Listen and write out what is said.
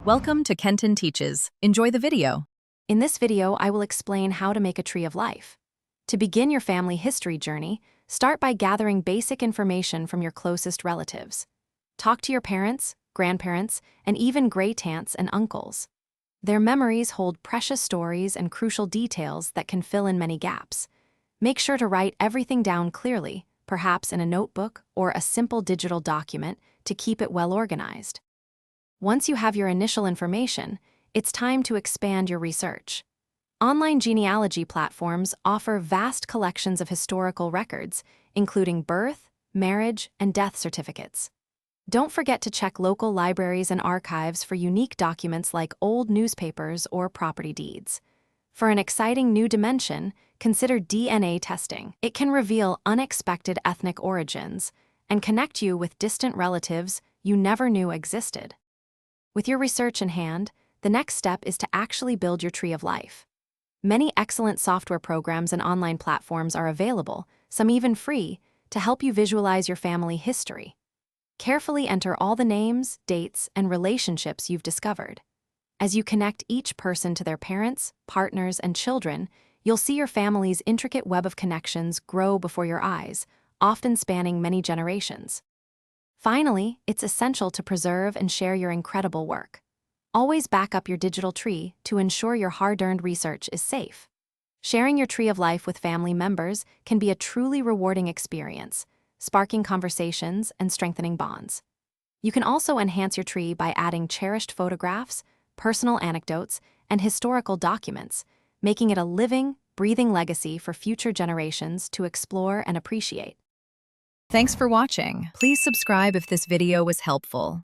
Welcome to Kenton Teaches. Enjoy the video. In this video, I will explain how to make a tree of life. To begin your family history journey, start by gathering basic information from your closest relatives. Talk to your parents, grandparents, and even great-aunts and uncles. Their memories hold precious stories and crucial details that can fill in many gaps. Make sure to write everything down clearly, perhaps in a notebook or a simple digital document, to keep it well organized. Once you have your initial information, it's time to expand your research. Online genealogy platforms offer vast collections of historical records, including birth, marriage, and death certificates. Don't forget to check local libraries and archives for unique documents like old newspapers or property deeds. For an exciting new dimension, consider DNA testing. It can reveal unexpected ethnic origins and connect you with distant relatives you never knew existed. With your research in hand, the next step is to actually build your tree of life. Many excellent software programs and online platforms are available, some even free, to help you visualize your family history. Carefully enter all the names, dates, and relationships you've discovered. As you connect each person to their parents, partners, and children, you'll see your family's intricate web of connections grow before your eyes, often spanning many generations. Finally, it's essential to preserve and share your incredible work. Always back up your digital tree to ensure your hard-earned research is safe. Sharing your tree of life with family members can be a truly rewarding experience, sparking conversations and strengthening bonds. You can also enhance your tree by adding cherished photographs, personal anecdotes, and historical documents, making it a living, breathing legacy for future generations to explore and appreciate. Thanks for watching. Please subscribe if this video was helpful.